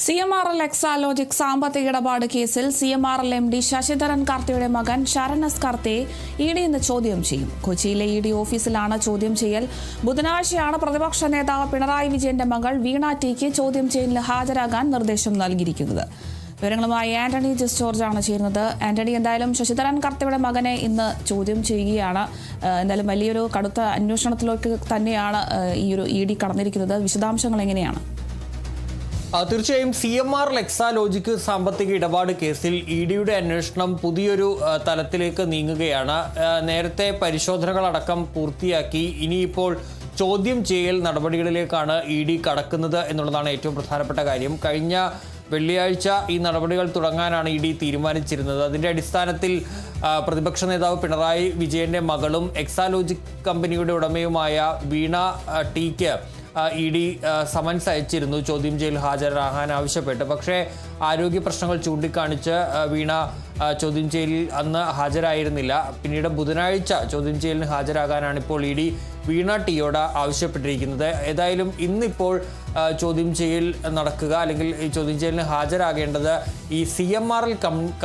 CMRL Exalogic സാമ്പത്തിക ഇടപാട് കേസിൽ CMRL MD ശശിധരൻ കാർത്തിയുടെ മകൻ ശരൺ എസ് കാർത്തിയെ ഇഡി ഇന്ന് ചോദ്യം ചെയ്യും. കൊച്ചിയിലെ ഇഡി ഓഫീസിലാണ് ചോദ്യം ചെയ്യൽ. ബുധനാഴ്ചയാണ് പ്രതിപക്ഷ നേതാവ് പിണറായി വിജയന്റെ മകൾ വീണ ടിക്ക് ചോദ്യം ചെയ്യലിന് ഹാജരാകാൻ നിർദ്ദേശം നൽകിയിരിക്കുന്നത്. വിവരങ്ങളുമായി ആന്റണി ജസ് ജോർജാണ് ചേരുന്നത്. ആന്റണി, എന്തായാലും ശശിധരൻ കാർത്തിയുടെ മകനെ ഇന്ന് ചോദ്യം ചെയ്യുകയാണ്. എന്തായാലും വലിയൊരു കടുത്ത അന്വേഷണത്തിലേക്ക് തന്നെയാണ് ഈ ഒരു ഇഡി കടന്നിരിക്കുന്നത്. വിശദാംശങ്ങൾ എങ്ങനെയാണ്? തീർച്ചയായും CMRL എക്സാലോജിക് സാമ്പത്തിക ഇടപാട് കേസിൽ ഇഡിയുടെ അന്വേഷണം പുതിയൊരു തലത്തിലേക്ക് നീങ്ങുകയാണ്. നേരത്തെ പരിശോധനകളടക്കം പൂർത്തിയാക്കി ഇനിയിപ്പോൾ ചോദ്യം ചെയ്യൽ നടപടികളിലേക്കാണ് ഇഡി കടക്കുന്നത് എന്നുള്ളതാണ് ഏറ്റവും പ്രധാനപ്പെട്ട കാര്യം. കഴിഞ്ഞ വെള്ളിയാഴ്ച ഈ നടപടികൾ തുടങ്ങാനാണ് ഇഡി തീരുമാനിച്ചിരുന്നത്. അതിൻ്റെ അടിസ്ഥാനത്തിൽ പ്രതിപക്ഷ നേതാവ് പിണറായി വിജയന്റെ മകളും എക്സാലോജിക് കമ്പനിയുടെ ഉടമയുമായ വീണ ടിക്ക് ഇഡി സമൻസ് അയച്ചിരുന്നു ചോദ്യം ചെയ്യൽ ഹാജരാകാൻ ആവശ്യപ്പെട്ട്. പക്ഷേ ആരോഗ്യ പ്രശ്നങ്ങൾ ചൂണ്ടിക്കാണിച്ച് വീണ ചോദ്യം ചെയ്യലിൽ അന്ന് ഹാജരായിരുന്നില്ല. പിന്നീട് ബുധനാഴ്ച ചോദ്യം ചെയ്യലിന് ഹാജരാകാനാണ് ഇപ്പോൾ ഇഡി വീണ ടിയോട് ആവശ്യപ്പെട്ടിരിക്കുന്നത്. ഏതായാലും ഇന്നിപ്പോൾ ചോദ്യം ചെയ്യൽ നടക്കുക, അല്ലെങ്കിൽ ഈ ചോദ്യം ചെയ്യലിന് ഹാജരാകേണ്ടത് ഈ CMRL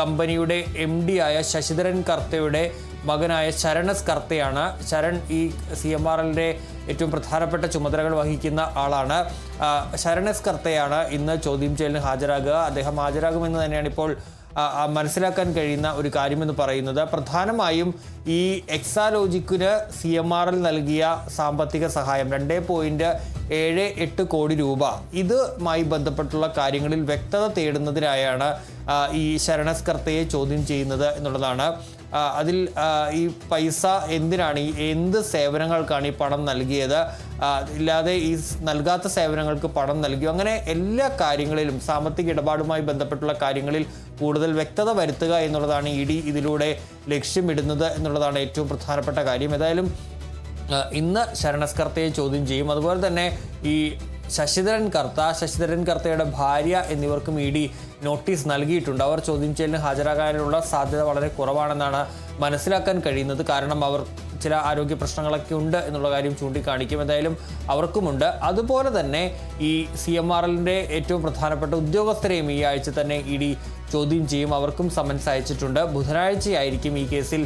കമ്പനിയുടെ MD ആയ ശശിധരൻ കർത്തയുടെ മകനായ ശരൺ എസ് കർത്തയാണ്. ശരൺ ഈ CMRLന്റെ ഏറ്റവും പ്രധാനപ്പെട്ട ചുമതലകൾ വഹിക്കുന്ന ആളാണ്. ശരൺ എസ് കർത്തയാണ് ഇന്ന് ചോദ്യം ചെയ്യലിന് ഹാജരാകുക. അദ്ദേഹം ഹാജരാകുമെന്ന് തന്നെയാണ് ഇപ്പോൾ മനസ്സിലാക്കാൻ കഴിയുന്ന ഒരു കാര്യമെന്ന് പറയുന്നത്. പ്രധാനമായും ഈ എക്സാലോജിക്കിന് CMRL നൽകിയ സാമ്പത്തിക സഹായം 2.78 കോടി രൂപ, ഇതുമായി ബന്ധപ്പെട്ടുള്ള കാര്യങ്ങളിൽ വ്യക്തത തേടുന്നതിനായാണ് ഈ ശരൺ എസ് കർത്തയെ ചോദ്യം ചെയ്യുന്നത് എന്നുള്ളതാണ്. അതിൽ ഈ പൈസ എന്തിനാണ്, എന്ത് സേവനങ്ങൾക്കാണ് ഈ പണം നൽകിയത്, ഇല്ലാതെ ഈ നൽകാത്ത സേവനങ്ങൾക്ക് പണം നൽകിയോ, അങ്ങനെ എല്ലാ കാര്യങ്ങളിലും സാമ്പത്തിക ഇടപാടുമായി ബന്ധപ്പെട്ടുള്ള കാര്യങ്ങളിൽ കൂടുതൽ വ്യക്തത വരുത്തുക എന്നുള്ളതാണ് ഇഡി ഇതിലൂടെ ലക്ഷ്യമിടുന്നത് എന്നുള്ളതാണ് ഏറ്റവും പ്രധാനപ്പെട്ട കാര്യം. ഏതായാലും ഇന്ന് ശരൺ എസ് കർത്തയെ ചോദ്യം ചെയ്യും. അതുപോലെ തന്നെ ഈ ശശിധരൻ കർത്തയുടെ ഭാര്യ എന്നിവർക്കും ഇഡി നോട്ടീസ് നൽകിയിട്ടുണ്ട്. അവർ ചോദ്യം ചെയ്യലിന് ഹാജരാകാനുള്ള സാധ്യത വളരെ കുറവാണെന്നാണ് മനസ്സിലാക്കാൻ കഴിയുന്നത്. കാരണം അവർ ചില ആരോഗ്യ പ്രശ്നങ്ങളൊക്കെ ഉണ്ട് എന്നുള്ള കാര്യം ചൂണ്ടിക്കാണിക്കും. എന്തായാലും അവർക്കുമുണ്ട്. അതുപോലെ തന്നെ ഈ CMRLന്റെ ഏറ്റവും പ്രധാനപ്പെട്ട ഉദ്യോഗസ്ഥരെയും ഈ ആഴ്ച തന്നെ ഇഡി ചോദ്യം ചെയ്യും. അവർക്കും സമൻസ് അയച്ചിട്ടുണ്ട്. ബുധനാഴ്ചയായിരിക്കും ഈ കേസിൽ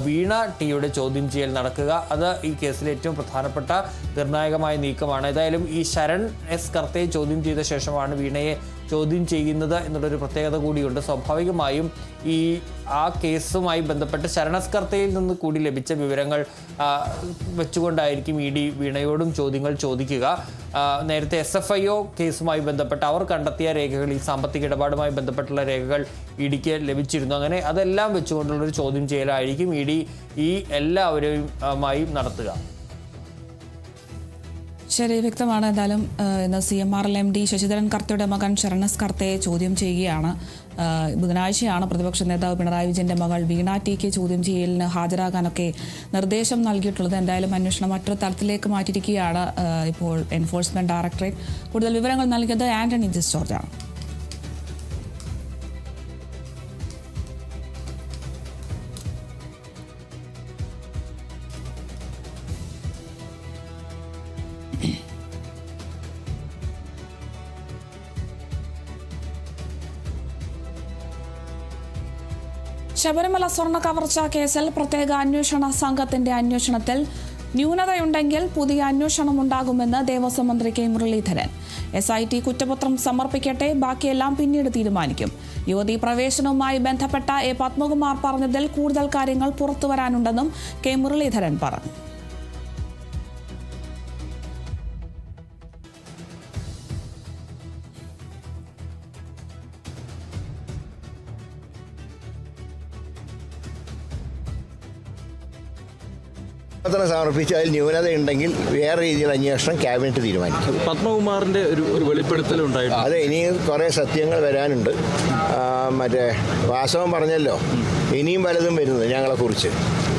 വീണ ടിയുടെ ചോദ്യം ചെയ്യൽ നടക്കുക. അത് ഈ കേസിലെ ഏറ്റവും പ്രധാനപ്പെട്ട നിർണായകമായ നീക്കമാണ്. ഏതായാലും ഈ ശരൺ എസ് കർത്തയെ ചോദ്യം ചെയ്ത ശേഷമാണ് വീണയെ ചോദ്യം ചെയ്യുന്നത് എന്നുള്ളൊരു പ്രത്യേകത കൂടിയുണ്ട്. സ്വാഭാവികമായും ആ കേസുമായി ബന്ധപ്പെട്ട് ശരൺ എസ് കർത്തയിൽ നിന്ന് കൂടി ലഭിച്ച വിവരങ്ങൾ വെച്ചുകൊണ്ടായിരിക്കും ഇഡി വീണയോടും ചോദ്യങ്ങൾ ചോദിക്കുക. നേരത്തെ SFIO കേസുമായി ബന്ധപ്പെട്ട് അവർ കണ്ടെത്തിയ രേഖകൾ, ഈ സാമ്പത്തിക ഇടപാടുമായി ബന്ധപ്പെട്ടുള്ള രേഖകൾ ഇഡിക്ക് ലഭിച്ചിരുന്നു. അങ്ങനെ അതെല്ലാം വെച്ചുകൊണ്ടുള്ളൊരു ചോദ്യം ചെയ്യലായിരിക്കും ഇഡി ഈ എല്ലാവരുമായും നടത്തുക. ശരി, വ്യക്തമാണ്. എന്തായാലും ഇന്ന് CMRL MD ശശിധരൻ കർത്തയുടെ മകൻ ശരൺ എസ് കർത്തയെ ചോദ്യം ചെയ്യുകയാണ്. ബുധനാഴ്ചയാണ് പ്രതിപക്ഷ നേതാവ് പിണറായി വിജയന്റെ മകൾ വീണ ടിക്ക് ചോദ്യം ചെയ്യലിന് ഹാജരാകാനൊക്കെ നിർദ്ദേശം നൽകിയിട്ടുള്ളത്. എന്തായാലും അന്വേഷണം മറ്റൊരു തലത്തിലേക്ക് മാറ്റിയിരിക്കുകയാണ് ഇപ്പോൾ എൻഫോഴ്സ്മെന്റ് ഡയറക്ടറേറ്റ്. കൂടുതൽ വിവരങ്ങൾ നൽകിയത് ആന്റണി ജസ് ജോർജാണ്. ശബരിമല സ്വർണ്ണ കവർച്ച കേസിൽ പ്രത്യേക അന്വേഷണ സംഘത്തിന്റെ അന്വേഷണത്തിൽ ന്യൂനതയുണ്ടെങ്കിൽ പുതിയ അന്വേഷണം ഉണ്ടാകുമെന്ന് ദേവസ്വം മന്ത്രി കെ മുരളീധരൻ. SIT കുറ്റപത്രം സമർപ്പിക്കട്ടെ, ബാക്കിയെല്ലാം പിന്നീട് തീരുമാനിക്കും. യുവതീ പ്രവേശനവുമായി ബന്ധപ്പെട്ട A. പത്മകുമാർ പറഞ്ഞതിൽ കൂടുതൽ കാര്യങ്ങൾ പുറത്തുവരാനുണ്ടെന്നും കെ മുരളീധരൻ പറഞ്ഞു. സമർപ്പിച്ച് അതിൽ ന്യൂനതയുണ്ടെങ്കിൽ വേറെ രീതിയിൽ അന്വേഷണം ക്യാബിനറ്റ് തീരുമാനിക്കും. പത്മകുമാറിന്റെ ഒരു വെളിപ്പെടുത്തലുണ്ടായിരുന്നു. അത് ഇനിയും കുറേ സത്യങ്ങൾ വരാനുണ്ട്. മറ്റേ വാസവൻ പറഞ്ഞല്ലോ, ഇനിയും പലതും വരുന്നത് ഞങ്ങളെക്കുറിച്ച്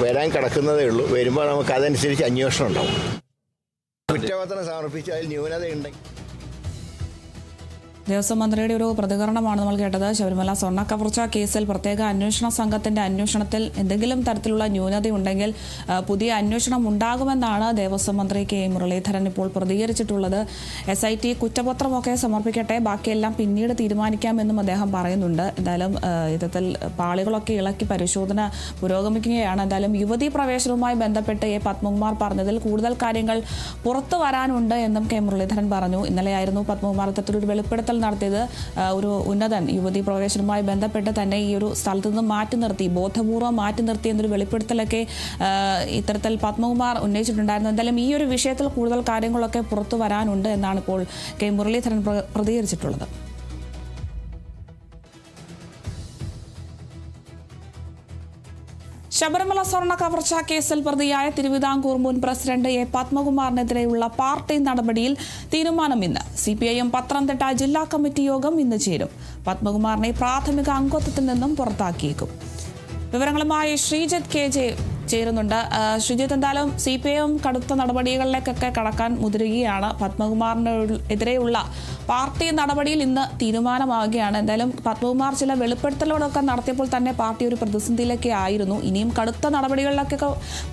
വരാൻ കിടക്കുന്നതേ ഉള്ളൂ. വരുമ്പോൾ നമുക്ക് അതനുസരിച്ച് അന്വേഷണം ഉണ്ടാവും. കുറ്റപത്രം സമർപ്പിച്ച് അതിൽ ന്യൂനതയുണ്ടെങ്കിൽ ദേവസ്വം മന്ത്രിയുടെ ഒരു പ്രതികരണമാണ് നമ്മൾ കേട്ടത്. ശബരിമല സ്വർണ്ണക്കവർച്ച കേസിൽ പ്രത്യേക അന്വേഷണ സംഘത്തിന്റെ അന്വേഷണത്തിൽ എന്തെങ്കിലും തരത്തിലുള്ള ന്യൂനതയുണ്ടെങ്കിൽ പുതിയ അന്വേഷണം ഉണ്ടാകുമെന്നാണ് ദേവസ്വം മന്ത്രി കെ മുരളീധരൻ ഇപ്പോൾ പ്രതികരിച്ചിട്ടുള്ളത്. SIT കുറ്റപത്രമൊക്കെ സമർപ്പിക്കട്ടെ, ബാക്കിയെല്ലാം പിന്നീട് തീരുമാനിക്കാമെന്നും അദ്ദേഹം പറയുന്നുണ്ട്. എന്തായാലും ഇത്തരത്തിൽ പാളികളൊക്കെ ഇളക്കി പരിശോധന പുരോഗമിക്കുകയാണ്. എന്തായാലും യുവതീ പ്രവേശനവുമായി ബന്ധപ്പെട്ട് എ പത്മകുമാർ പറഞ്ഞതിൽ കൂടുതൽ കാര്യങ്ങൾ പുറത്തു വരാനുണ്ട് എന്നും കെ മുരളീധരൻ പറഞ്ഞു. ഇന്നലെയായിരുന്നു പത്മകുമാർ ഇത്തരത്തിലൊരു വെളിപ്പെടുത്തൽ നടത്തിയത്. ഒരു ഉന്നതൻ യുവതീ പ്രവേശനവുമായി ബന്ധപ്പെട്ട് തന്നെ ഈ ഒരു സ്ഥലത്ത് നിന്ന് മാറ്റി നിർത്തി, ബോധപൂർവ്വം മാറ്റി നിർത്തി എന്നൊരു വെളിപ്പെടുത്തലൊക്കെ ഇത്തരത്തിൽ പത്മകുമാർ ഉന്നയിച്ചിട്ടുണ്ടായിരുന്നു. എന്തായാലും ഈ ഒരു വിഷയത്തിൽ കൂടുതൽ കാര്യങ്ങളൊക്കെ പുറത്തു വരാനുണ്ട് എന്നാണ് ഇപ്പോൾ കെ മുരളീധരൻ പ്രതികരിച്ചിട്ടുള്ളത്. ശബരിമല സ്വർണ്ണ കവർച്ചാ കേസിൽ പ്രതിയായ തിരുവിതാംകൂർ മുൻ പ്രസിഡന്റ് എ പത്മകുമാറിനെതിരെയുള്ള പാർട്ടി നടപടിയിൽ തീരുമാനം ഇന്ന്. CPIM പത്തനംതിട്ട ജില്ലാ കമ്മിറ്റി യോഗം ഇന്ന് ചേരും. പത്മകുമാറിനെ പ്രാഥമിക അംഗത്വത്തിൽ നിന്നും പുറത്താക്കിയേക്കും. വിവരങ്ങളുമായി ശ്രീജിത്ത് KJ ചേരുന്നുണ്ട്. ശ്രീജിത്ത്, എന്തായാലും CPIM കടുത്ത നടപടികളിലേക്കൊക്കെ കടക്കാൻ മുതിരുകയാണ്. പത്മകുമാറിനെതിരെയുള്ള പാർട്ടി നടപടിയിൽ ഇന്ന് തീരുമാനമാവുകയാണ്. എന്തായാലും പത്മകുമാർ ചില വെളിപ്പെടുത്തലുകളൊക്കെ നടത്തിയപ്പോൾ തന്നെ പാർട്ടി ഒരു പ്രതിസന്ധിയിലൊക്കെ ആയിരുന്നു. ഇനിയും കടുത്ത നടപടികളിലൊക്കെ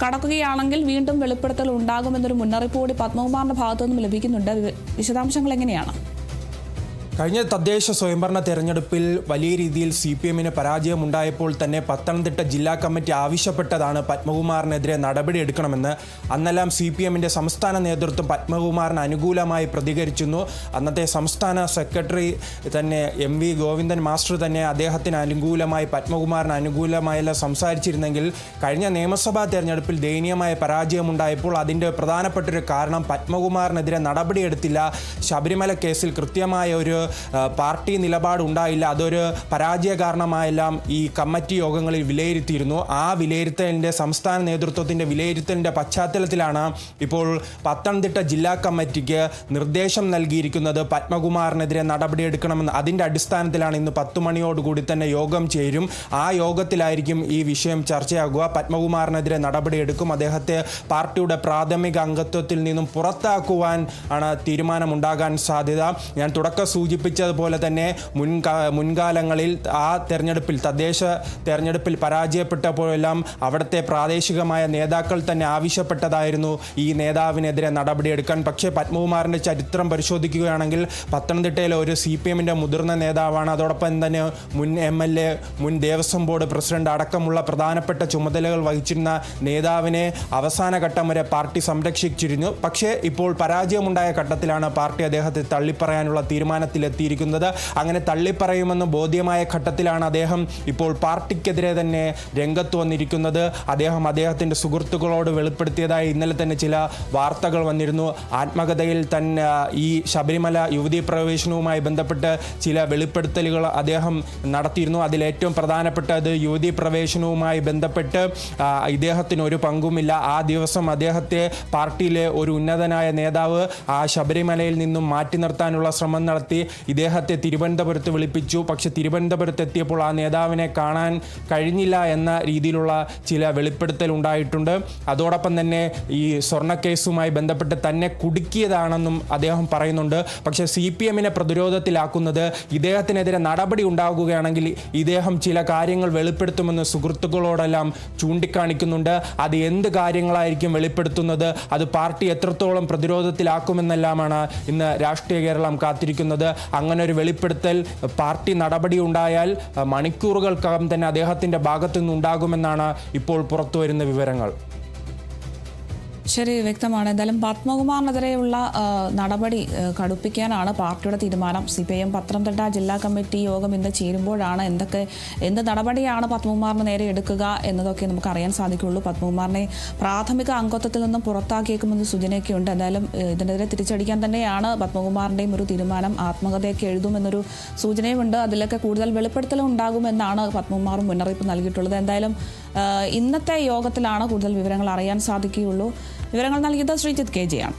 കടക്കുകയാണെങ്കിൽ വീണ്ടും വെളിപ്പെടുത്തൽ ഉണ്ടാകുമെന്നൊരു മുന്നറിയിപ്പ് കൂടി പത്മകുമാറിന്റെ ഭാഗത്തു നിന്നും ലഭിക്കുന്നുണ്ട്. വിശദാംശങ്ങൾ എങ്ങനെയാണ്? കഴിഞ്ഞ തദ്ദേശ സ്വയംഭരണ തെരഞ്ഞെടുപ്പിൽ വലിയ രീതിയിൽ CPIMന് പരാജയമുണ്ടായപ്പോൾ തന്നെ പത്തനംതിട്ട ജില്ലാ കമ്മിറ്റി ആവശ്യപ്പെട്ടതാണ് പത്മകുമാറിനെതിരെ നടപടിയെടുക്കണമെന്ന്. അന്നെല്ലാം CPIMന്റെ സംസ്ഥാന നേതൃത്വം പത്മകുമാറിന് അനുകൂലമായി പ്രതികരിച്ചിരുന്നു. അന്നത്തെ സംസ്ഥാന സെക്രട്ടറി തന്നെ MV ഗോവിന്ദൻ മാസ്റ്റർ തന്നെ അദ്ദേഹത്തിന് അനുകൂലമായി, പത്മകുമാറിന് അനുകൂലമായെല്ലാം സംസാരിച്ചിരുന്നെങ്കിൽ കഴിഞ്ഞ നിയമസഭാ തെരഞ്ഞെടുപ്പിൽ ദയനീയമായ പരാജയമുണ്ടായപ്പോൾ അതിൻ്റെ പ്രധാനപ്പെട്ടൊരു കാരണം പത്മകുമാറിനെതിരെ നടപടിയെടുത്തില്ല. ശബരിമല കേസിൽ കൃത്യമായ ഒരു പാർട്ടി നിലപാടുണ്ടായില്ല. അതൊരു പരാജയ കാരണമായെല്ലാം ഈ കമ്മിറ്റി യോഗങ്ങളിൽ വിലയിരുത്തിയിരുന്നു. ആ വിലയിരുത്തലിൻ്റെ സംസ്ഥാന നേതൃത്വത്തിൻ്റെ വിലയിരുത്തലിൻ്റെ പശ്ചാത്തലത്തിലാണ് ഇപ്പോൾ പത്തനംതിട്ട ജില്ലാ കമ്മിറ്റിക്ക് നിർദ്ദേശം നൽകിയിരിക്കുന്നത് പത്മകുമാറിനെതിരെ നടപടിയെടുക്കണമെന്ന്. അതിൻ്റെ അടിസ്ഥാനത്തിലാണ് ഇന്ന് 10 മണിയോടുകൂടി തന്നെ യോഗം ചേരും. ആ യോഗത്തിലായിരിക്കും ഈ വിഷയം ചർച്ചയാകുക. പത്മകുമാറിനെതിരെ നടപടിയെടുക്കും. അദ്ദേഹത്തെ പാർട്ടിയുടെ പ്രാഥമിക അംഗത്വത്തിൽ നിന്നും പുറത്താക്കുവാൻ ആണ് തീരുമാനമുണ്ടാകാൻ സാധ്യത. ഞാൻ സൂചിപ്പിച്ചതുപോലെ തന്നെ മുൻകാലങ്ങളിൽ ആ തെരഞ്ഞെടുപ്പിൽ, തദ്ദേശ തെരഞ്ഞെടുപ്പിൽ പരാജയപ്പെട്ടപ്പോഴെല്ലാം അവിടുത്തെ പ്രാദേശികമായ നേതാക്കൾ തന്നെ ആവശ്യപ്പെട്ടതായിരുന്നു ഈ നേതാവിനെതിരെ നടപടിയെടുക്കാൻ. പക്ഷേ പത്മകുമാറിൻ്റെ ചരിത്രം പരിശോധിക്കുകയാണെങ്കിൽ പത്തനംതിട്ടയിലെ ഒരു CPIMന്റെ മുതിർന്ന നേതാവാണ്. അതോടൊപ്പം തന്നെ മുൻ MLA, മുൻ ദേവസ്വം ബോർഡ് പ്രസിഡന്റ് അടക്കമുള്ള പ്രധാനപ്പെട്ട ചുമതലകൾ വഹിച്ചിരുന്ന നേതാവിനെ അവസാന ഘട്ടം വരെ പാർട്ടി സംരക്ഷിച്ചിരുന്നു. പക്ഷേ ഇപ്പോൾ പരാജയമുണ്ടായ ഘട്ടത്തിലാണ് പാർട്ടി അദ്ദേഹത്തെ തള്ളിപ്പറയാനുള്ള തീരുമാനത്തിലെത്തിയിരിക്കുന്നത്. അങ്ങനെ തള്ളിപ്പറയുമെന്ന് ബോധ്യമായ ഘട്ടത്തിലാണ് അദ്ദേഹം ഇപ്പോൾ പാർട്ടിക്കെതിരെ തന്നെ രംഗത്ത് വന്നിരിക്കുന്നത്. അദ്ദേഹത്തിൻ്റെ സുഹൃത്തുക്കളോട് വെളിപ്പെടുത്തിയതായി ഇന്നലെ തന്നെ ചില വാർത്തകൾ വന്നിരുന്നു. ആത്മകഥയിൽ തന്നെ ഈ ശബരിമല യുവതീ പ്രവേശനവുമായി ബന്ധപ്പെട്ട് ചില വെളിപ്പെടുത്തലുകൾ അദ്ദേഹം നടത്തിയിരുന്നു. അതിലേറ്റവും പ്രധാനപ്പെട്ടത് യുവതീ പ്രവേശനവുമായി ബന്ധപ്പെട്ട് ഇദ്ദേഹത്തിന് ഒരു പങ്കുമില്ല. ആ ദിവസം അദ്ദേഹത്തെ പാർട്ടിയിലെ ഒരു ഉന്നതനായ നേതാവ് ആ ശബരിമലയിൽ നിന്നും മാറ്റി നിർത്താനുള്ള ശ്രമം നടത്തി ഇദ്ദേഹത്തെ തിരുവനന്തപുരത്ത് വിളിപ്പിച്ചു. പക്ഷെ തിരുവനന്തപുരത്ത് എത്തിയപ്പോൾ ആ നേതാവിനെ കാണാൻ കഴിഞ്ഞില്ല എന്ന രീതിയിലുള്ള ചില വെളിപ്പെടുത്തൽ ഉണ്ടായിട്ടുണ്ട്. അതോടൊപ്പം തന്നെ ഈ സ്വർണ്ണക്കേസുമായി ബന്ധപ്പെട്ട് തന്നെ കുടുക്കിയതാണെന്നും അദ്ദേഹം പറയുന്നുണ്ട്. പക്ഷേ CPIMനെ പ്രതിരോധത്തിലാക്കുന്നത് ഇദ്ദേഹത്തിനെതിരെ നടപടി ഉണ്ടാകുകയാണെങ്കിൽ ഇദ്ദേഹം ചില കാര്യങ്ങൾ വെളിപ്പെടുത്തുമെന്ന് സുഹൃത്തുക്കളോടെല്ലാം ചൂണ്ടിക്കാണിക്കുന്നുണ്ട്. അത് എന്ത് കാര്യങ്ങളായിരിക്കും വെളിപ്പെടുത്തുന്നത്, അത് പാർട്ടി എത്രത്തോളം പ്രതിരോധത്തിലാക്കുമെന്നെല്ലാമാണ് ഇന്ന് രാഷ്ട്രീയ കേരളം കാത്തിരിക്കുന്നത്. അങ്ങനെ ഒരു വെളിപ്പെടുത്തൽ പാർട്ടി നടപടി ഉണ്ടായാൽ മണിക്കൂറുകൾക്കകം തന്നെ അദ്ദേഹത്തിൻ്റെ ഭാഗത്തു നിന്നുണ്ടാകുമെന്നാണ് ഇപ്പോൾ പുറത്തുവരുന്ന വിവരങ്ങൾ. ശരി, വ്യക്തമാണ്. എന്തായാലും പത്മകുമാറിനെതിരെയുള്ള നടപടി കടുപ്പിക്കാനാണ് പാർട്ടിയുടെ തീരുമാനം. CPIM പത്തനംതിട്ട ജില്ലാ കമ്മിറ്റി യോഗം ഇന്ന് ചേരുമ്പോഴാണ് എന്ത് നടപടിയാണ് പത്മകുമാറിന് നേരെ എടുക്കുക എന്നതൊക്കെ നമുക്ക് അറിയാൻ സാധിക്കുള്ളൂ. പത്മകുമാറിനെ പ്രാഥമിക അംഗത്വത്തിൽ നിന്നും പുറത്താക്കിയേക്കുമെന്ന് സൂചനയൊക്കെ ഉണ്ട്. എന്തായാലും ഇതിനെതിരെ തിരിച്ചടിക്കാൻ തന്നെയാണ് പത്മകുമാറിൻ്റെയും ഒരു തീരുമാനം. ആത്മകഥയൊക്കെ എഴുതുമെന്നൊരു സൂചനയുമുണ്ട്. അതിലൊക്കെ കൂടുതൽ വെളിപ്പെടുത്തലും ഉണ്ടാകുമെന്നാണ് പത്മകുമാറും മുന്നറിയിപ്പ് നൽകിയിട്ടുള്ളത്. എന്തായാലും ഇന്നത്തെ യോഗത്തിലാണ് കൂടുതൽ വിവരങ്ങൾ അറിയാൻ സാധിക്കുകയുള്ളൂ. വിവരങ്ങൾ നൽകിയത് ശ്രീജിത്ത് KJ ആണ്.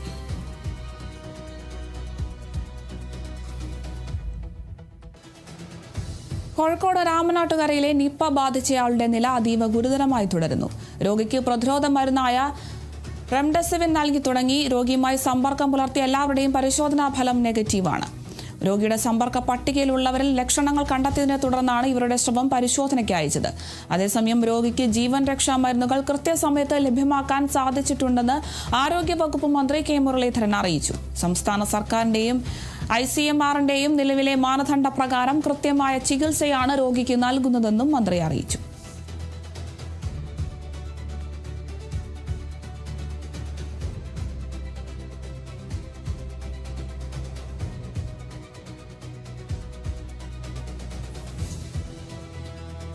കോഴിക്കോട് രാമനാട്ടുകരയിലെ നിപ്പ ബാധിച്ചയാളുടെ നില അതീവ ഗുരുതരമായി തുടരുന്നു. രോഗിക്ക് പ്രതിരോധ മരുന്നായ റെംഡെസിവിർ നൽകി തുടങ്ങി. രോഗിയുമായി സമ്പർക്കം പുലർത്തിയ എല്ലാവരുടെയും പരിശോധനാ ഫലം നെഗറ്റീവാണ്. രോഗിയുടെ സമ്പർക്ക പട്ടികയിലുള്ളവരിൽ ലക്ഷണങ്ങൾ കണ്ടെത്തിയതിനെ തുടർന്നാണ് ഇവരുടെ ശ്രമം പരിശോധനയ്ക്ക് അയച്ചത്. അതേസമയം രോഗിക്ക് ജീവൻ രക്ഷാ മരുന്നുകൾ കൃത്യസമയത്ത് ലഭ്യമാക്കാൻ സാധിച്ചിട്ടുണ്ടെന്ന് ആരോഗ്യവകുപ്പ് മന്ത്രി കെ മുരളീധരൻ അറിയിച്ചു. സംസ്ഥാന സർക്കാരിന്റെയും ICMR-ന്റെയും നിലവിലെ മാനദണ്ഡ പ്രകാരം കൃത്യമായ ചികിത്സയാണ് രോഗിക്ക് നൽകുന്നതെന്നും മന്ത്രി അറിയിച്ചു.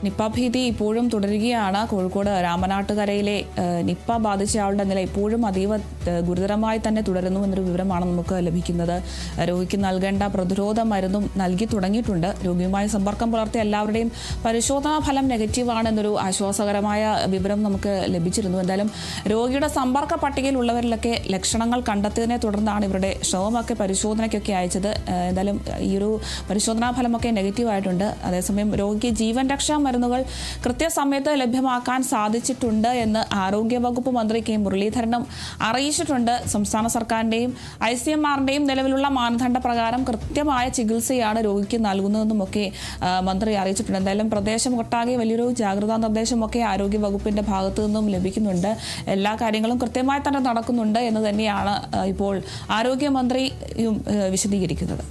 നിപ്പ ഭീതി ഇപ്പോഴും തുടരുകയാണ്. കോഴിക്കോട് രാമനാട്ടുകരയിലെ നിപ്പ ബാധിച്ചയാളുടെ നില ഇപ്പോഴും അതീവ ഗുരുതരമായി തന്നെ തുടരുന്നു എന്നൊരു വിവരമാണ് നമുക്ക് ലഭിക്കുന്നത്. രോഗിക്ക് നൽകേണ്ട പ്രതിരോധ മരുന്നും നൽകി തുടങ്ങിയിട്ടുണ്ട്. രോഗിയുമായി സമ്പർക്കം പുലർത്തിയ എല്ലാവരുടെയും പരിശോധനാ ഫലം നെഗറ്റീവാണ് എന്നൊരു ആശ്വാസകരമായ വിവരം നമുക്ക് ലഭിച്ചിരുന്നു. എന്തായാലും രോഗിയുടെ സമ്പർക്ക പട്ടികയിലുള്ളവരിലൊക്കെ ലക്ഷണങ്ങൾ കണ്ടെത്തിയതിനെ തുടർന്നാണ് ഇവരുടെ ശ്രമമൊക്കെ പരിശോധനയ്ക്കൊക്കെ അയച്ചത്. എന്തായാലും ഈ ഒരു പരിശോധനാ ഫലമൊക്കെ നെഗറ്റീവായിട്ടുണ്ട്. അതേസമയം രോഗിക്ക് ജീവൻ രക്ഷാ മരുന്നുകൾ കൃത്യസമയത്ത് ലഭ്യമാക്കാൻ സാധിച്ചിട്ടുണ്ട് എന്ന് ആരോഗ്യവകുപ്പ് മന്ത്രി കെ മുരളീധരനും അറിയിച്ചിട്ടുണ്ട്. സംസ്ഥാന സർക്കാരിന്റെയും ICMR-ന്റെയും നിലവിലുള്ള മാനദണ്ഡ പ്രകാരം കൃത്യമായ ചികിത്സയാണ് രോഗിക്ക് നൽകുന്നതെന്നുമൊക്കെ മന്ത്രി അറിയിച്ചിട്ടുണ്ട്. എന്തായാലും പ്രദേശം ഒട്ടാകെ വലിയൊരു ജാഗ്രതാ നിർദ്ദേശമൊക്കെ ആരോഗ്യവകുപ്പിന്റെ ഭാഗത്തു നിന്നും ലഭിക്കുന്നുണ്ട്. എല്ലാ കാര്യങ്ങളും കൃത്യമായി തന്നെ നടക്കുന്നുണ്ട് എന്ന് തന്നെയാണ് ഇപ്പോൾ ആരോഗ്യമന്ത്രിയും വിശദീകരിക്കുന്നത്.